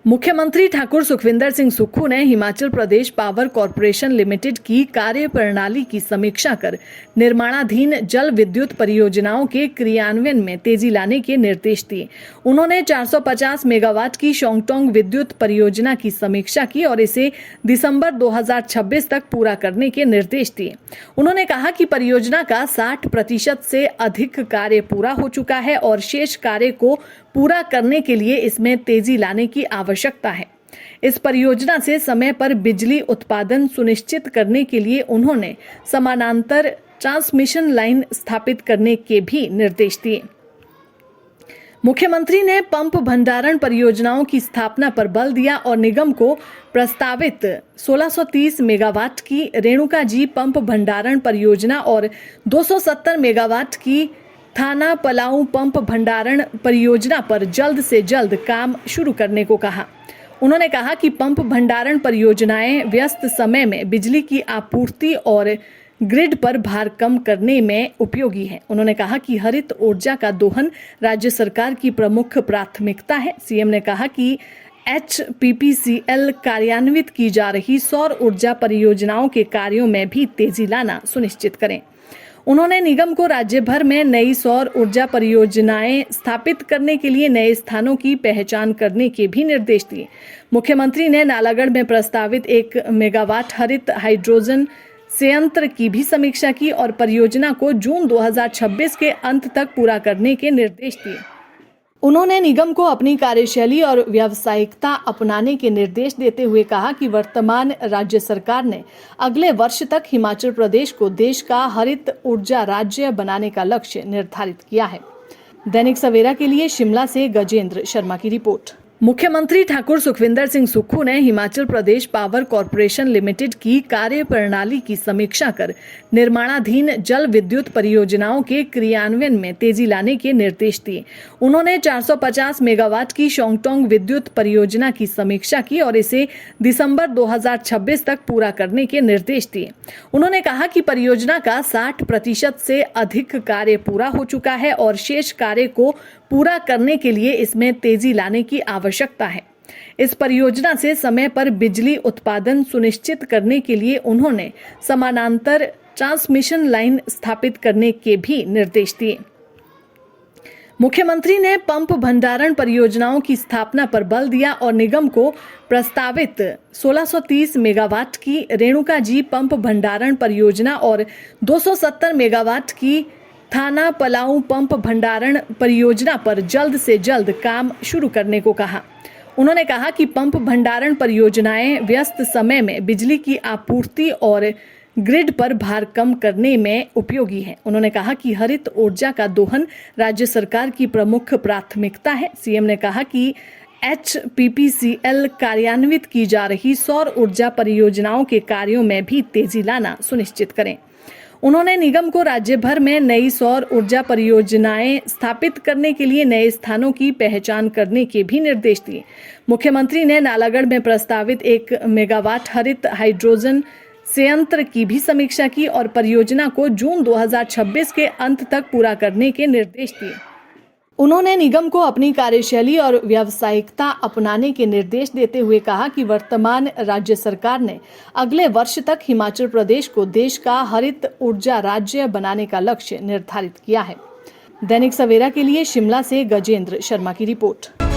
मुख्यमंत्री ठाकुर सुखविंदर सिंह सुक्खू ने Himachal Pradesh power corporation limited की कार्य प्रणाली की समीक्षा कर निर्माणाधीन जल विद्युत परियोजनाओं के क्रियान्वयन में तेजी लाने के निर्देश दिए। उन्होंने 450 मेगावाट की शोंगटोंग विद्युत परियोजना की समीक्षा की और इसे दिसंबर 2026 तक पूरा करने के निर्देश दिए। उन्होंने कहा कि परियोजना का 60% से अधिक कार्य पूरा हो चुका है और शेष कार्य को पूरा करने के लिए इसमें तेजी लाने की आवश्यकता है। इस परियोजना से समय पर बिजली उत्पादन सुनिश्चित करने के लिए उन्होंने समानांतर ट्रांसमिशन लाइन स्थापित करने के भी निर्देश दिए। मुख्यमंत्री ने पंप भंडारण परियोजनाओं की स्थापना पर बल दिया और निगम को प्रस्तावित 1630 मेगावाट की रेणुका जी पंप भंडारण परियोजना और 270 मेगावाट की थाना पलाऊ पंप भंडारण परियोजना पर जल्द से जल्द काम शुरू करने को कहा। उन्होंने कहा कि पंप भंडारण परियोजनाएं व्यस्त समय में बिजली की आपूर्ति और ग्रिड पर भार कम करने में उपयोगी है। उन्होंने कहा कि हरित ऊर्जा का दोहन राज्य सरकार की प्रमुख प्राथमिकता है। सीएम ने कहा कि HPPCL कार्यान्वित की जा रही सौर ऊर्जा परियोजनाओं के कार्यों में भी तेजी लाना सुनिश्चित करें। उन्होंने निगम को राज्य भर में नई सौर ऊर्जा परियोजनाएं स्थापित करने के लिए नए स्थानों की पहचान करने के भी निर्देश दिए। मुख्यमंत्री ने नालागढ़ में प्रस्तावित 1 मेगावाट हरित हाइड्रोजन संयंत्र की भी समीक्षा की और परियोजना को जून 2026 के अंत तक पूरा करने के निर्देश दिए। उन्होंने निगम को अपनी कार्यशैली और व्यावसायिकता अपनाने के निर्देश देते हुए कहा कि वर्तमान राज्य सरकार ने अगले वर्ष तक हिमाचल प्रदेश को देश का हरित ऊर्जा राज्य बनाने का लक्ष्य निर्धारित किया है। दैनिक सवेरा के लिए शिमला से गजेंद्र शर्मा की रिपोर्ट। मुख्यमंत्री ठाकुर सुखविंदर सिंह सुक्खू ने Himachal Pradesh power corporation limited की कार्य प्रणाली की समीक्षा कर निर्माणाधीन जल विद्युत परियोजनाओं के क्रियान्वयन में तेजी लाने के निर्देश दिए। उन्होंने 450 मेगावाट की शोंगटोंग विद्युत परियोजना की समीक्षा की और इसे दिसंबर 2026 तक पूरा करने के निर्देश दिए। उन्होंने कहा कि परियोजना का 60% से अधिक कार्य पूरा हो चुका है और शेष कार्य को पूरा करने के लिए इसमें तेजी लाने की आवश्यकता है। इस परियोजना से समय पर बिजली उत्पादन सुनिश्चित करने के लिए उन्होंने समानांतर ट्रांसमिशन लाइन स्थापित करने के भी निर्देश दिए। मुख्यमंत्री ने पंप भंडारण परियोजनाओं की स्थापना पर बल दिया और निगम को प्रस्तावित 1630 मेगावाट की रेणुका जी पंप भंडारण परियोजना और 270 मेगावाट की थाना पलाऊ पंप भंडारण परियोजना पर जल्द से जल्द काम शुरू करने को कहा। उन्होंने कहा कि पंप भंडारण परियोजनाएं व्यस्त समय में बिजली की आपूर्ति और ग्रिड पर भार कम करने में उपयोगी है। उन्होंने कहा कि हरित ऊर्जा का दोहन राज्य सरकार की प्रमुख प्राथमिकता है। सीएम ने कहा कि HPPCL कार्यान्वित की जा रही सौर ऊर्जा परियोजनाओं के कार्यों में भी तेजी लाना सुनिश्चित करें। उन्होंने निगम को राज्य भर में नई सौर ऊर्जा परियोजनाएं स्थापित करने के लिए नए स्थानों की पहचान करने के भी निर्देश दिए। मुख्यमंत्री ने नालागढ़ में प्रस्तावित 1 मेगावाट हरित हाइड्रोजन संयंत्र की भी समीक्षा की और परियोजना को जून 2026 के अंत तक पूरा करने के निर्देश दिए। उन्होंने निगम को अपनी कार्यशैली और व्यावसायिकता अपनाने के निर्देश देते हुए कहा कि वर्तमान राज्य सरकार ने अगले वर्ष तक हिमाचल प्रदेश को देश का हरित ऊर्जा राज्य बनाने का लक्ष्य निर्धारित किया है। दैनिक सवेरा के लिए शिमला से गजेंद्र शर्मा की रिपोर्ट।